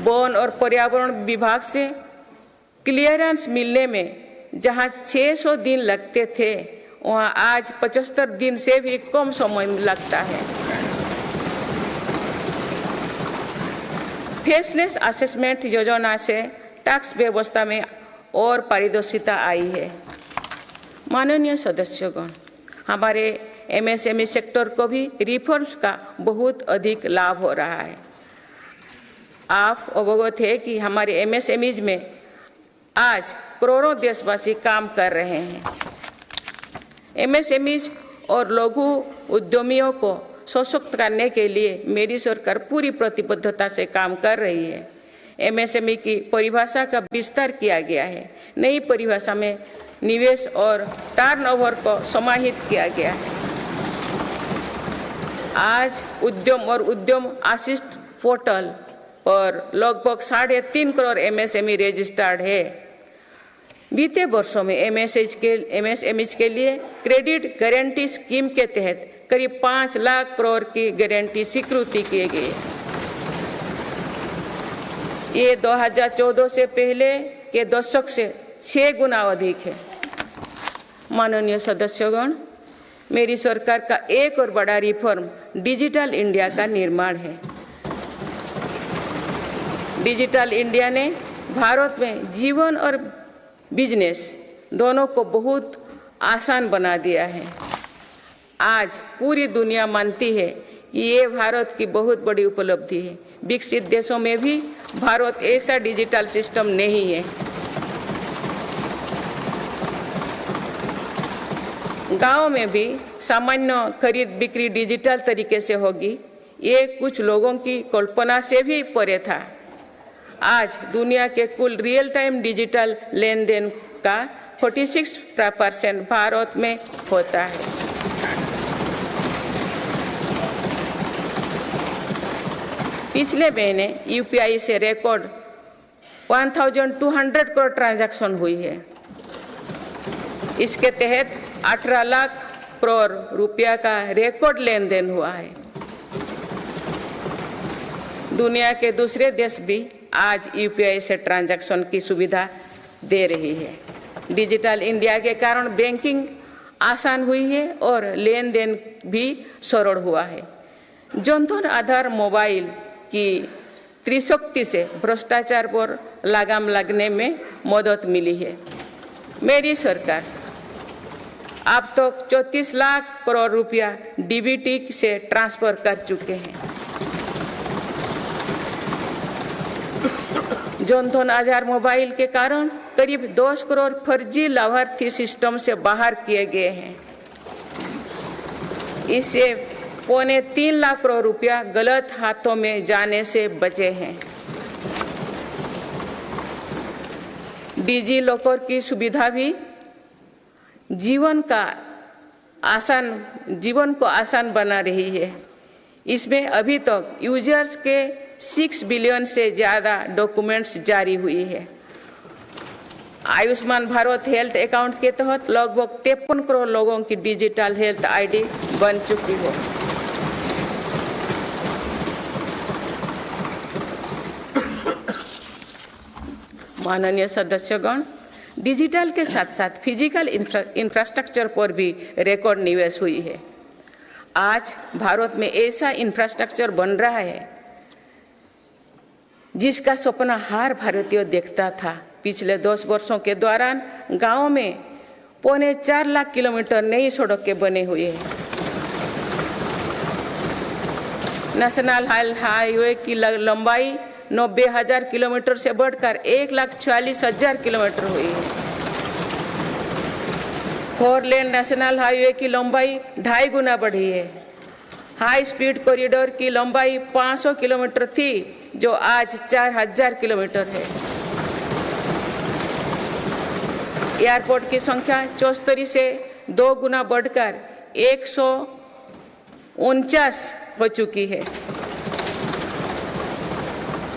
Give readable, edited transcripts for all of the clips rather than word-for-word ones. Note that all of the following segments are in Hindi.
वन और पर्यावरण विभाग से क्लियरेंस मिलने में जहां 600 दिन लगते थे, वहां आज 75 दिन से भी कम समय लगता है। फेसलेस असेसमेंट योजना से टैक्स व्यवस्था में और पारदर्शिता आई है। माननीय सदस्यगण, हमारे एमएसएमई सेक्टर को भी रिफॉर्म्स का बहुत अधिक लाभ हो रहा है। आप अवगत है कि हमारे एमएसएमईज में आज करोड़ों देशवासी काम कर रहे हैं। एमएसएमईज और लघु उद्यमियों को सशक्त करने के लिए मेरी सरकार पूरी प्रतिबद्धता से काम कर रही है। एमएसएमई की परिभाषा का विस्तार किया गया है। नई परिभाषा में निवेश और टर्नओवर को समाहित किया गया है। आज उद्यम और उद्यम आशिष्ट पोर्टल पर लगभग 3.5 करोड़ एमएसएमई रजिस्टर्ड है। बीते वर्षों में एमएसएमईज के लिए क्रेडिट गारंटी स्कीम के तहत करीब 5 लाख करोड़ की गारंटी स्वीकृति किए गए। ये 2014 से पहले के दशक से 6 गुना अधिक है। माननीय सदस्यगण, मेरी सरकार का एक और बड़ा रिफॉर्म डिजिटल इंडिया का निर्माण है। डिजिटल इंडिया ने भारत में जीवन और बिजनेस दोनों को बहुत आसान बना दिया है। आज पूरी दुनिया मानती है कि ये भारत की बहुत बड़ी उपलब्धि है। विकसित देशों में भी भारत ऐसा डिजिटल सिस्टम नहीं है। गांव में भी सामान्य खरीद बिक्री डिजिटल तरीके से होगी, ये कुछ लोगों की कल्पना से भी परे था। आज दुनिया के कुल रियल टाइम डिजिटल लेन देन का 46% भारत में होता है। पिछले महीने यूपीआई से रिकॉर्ड 1200 करोड़ ट्रांजैक्शन हुई है। इसके तहत 18 लाख करोड़ रुपया का रिकॉर्ड लेन देन हुआ है। दुनिया के दूसरे देश भी आज यूपीआई से ट्रांजैक्शन की सुविधा दे रही है। डिजिटल इंडिया के कारण बैंकिंग आसान हुई है और लेन देन भी सरल हुआ है। जनधन आधार मोबाइल की त्रिशक्ति से भ्रष्टाचार पर लगाम लगने में मदद मिली है। मेरी सरकार अब तक 34 लाख करोड़ रुपया डीबीटी से ट्रांसफर कर चुके हैं। जनधन आधार मोबाइल के कारण करीब 10 करोड़ फर्जी लाभार्थी सिस्टम से बाहर किए गए हैं। इससे 3.25 लाख करोड़ रुपया गलत हाथों में जाने से बचे हैं। डिजी लॉकर की सुविधा भी जीवन को आसान बना रही है। इसमें अभी तक यूजर्स के 6 बिलियन से ज़्यादा डॉक्यूमेंट्स जारी हुई है। आयुष्मान भारत हेल्थ अकाउंट के तहत लगभग 53 करोड़ लोगों की डिजिटल हेल्थ आईडी बन चुकी है। माननीय सदस्यगण, डिजिटल के साथ साथ फिजिकल इंफ्रास्ट्रक्चर पर भी रिकॉर्ड निवेश हुई है। आज भारत में ऐसा इंफ्रास्ट्रक्चर बन रहा है जिसका सपना हर भारतीय देखता था। पिछले 10 वर्षों के दौरान गांवों में 4.25 लाख किलोमीटर नई सड़कें बने हुए हैं। नेशनल हाईवे की लंबाई 90,000 किलोमीटर से बढ़कर 1,40,000 किलोमीटर हुई है। 4 लेन नेशनल हाईवे की लंबाई 2.5 गुना बढ़ी है। हाई स्पीड कॉरिडोर की लंबाई 500 किलोमीटर थी, जो आज 4,000 किलोमीटर है। एयरपोर्ट की संख्या 74 से 2 गुना बढ़कर 149 हो चुकी है।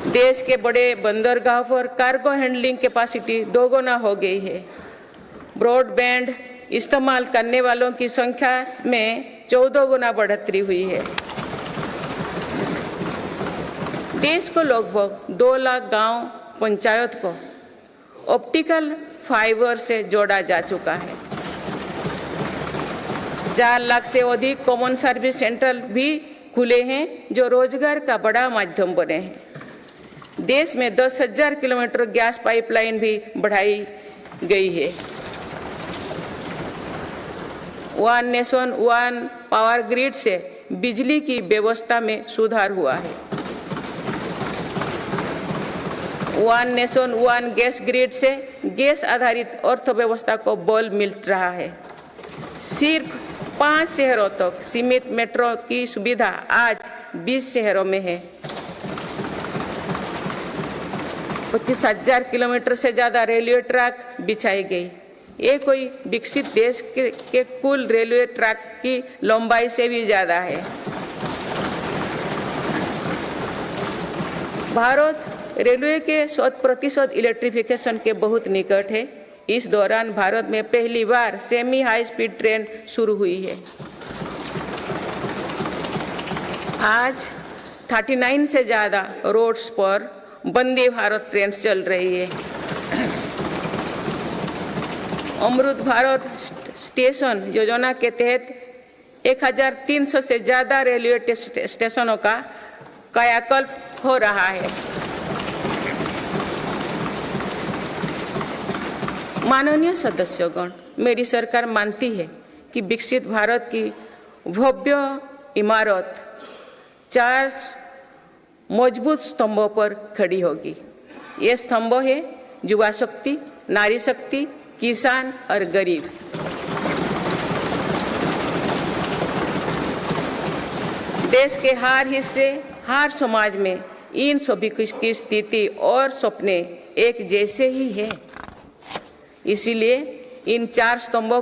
देश के बड़े बंदरगाह पर कार्गो हैंडलिंग कैपेसिटी 2 गुना हो गई है। ब्रॉडबैंड इस्तेमाल करने वालों की संख्या में 14 गुना बढ़ोतरी हुई है। देश को लगभग 2 लाख गांव पंचायत को ऑप्टिकल फाइबर से जोड़ा जा चुका है। 4 लाख से अधिक कॉमन सर्विस सेंटर भी खुले हैं जो रोजगार का बड़ा माध्यम बने हैं। देश में 10,000 किलोमीटर गैस पाइपलाइन भी बढ़ाई गई है। One nation one power grid से बिजली की व्यवस्था में सुधार हुआ है। One nation one gas grid से गैस आधारित अर्थव्यवस्था को बल मिल रहा है। सिर्फ 5 शहरों तक सीमित मेट्रो की सुविधा आज 20 शहरों में है। 25,000 किलोमीटर से ज्यादा रेलवे ट्रैक बिछाई गई। ये कोई विकसित देश के कुल रेलवे ट्रैक की लंबाई से भी ज्यादा है। भारत रेलवे के 100% इलेक्ट्रिफिकेशन के बहुत निकट है। इस दौरान भारत में पहली बार सेमी हाई स्पीड ट्रेन शुरू हुई है। आज 39 से ज्यादा रोड्स पर वंदे भारत ट्रेन चल रही है। अमृत भारत स्टेशन योजना के तहत 1,300 से ज्यादा रेलवे स्टेशनों का कायाकल्प हो रहा है। माननीय सदस्यगण, मेरी सरकार मानती है कि विकसित भारत की भव्य इमारत 4 मजबूत स्तंभों पर खड़ी होगी। ये स्तंभ है युवा शक्ति, नारी शक्ति, किसान और गरीब। देश के हर हिस्से, हर समाज में इन सभी की स्थिति और सपने एक जैसे ही है। इसीलिए इन 4 स्तंभों को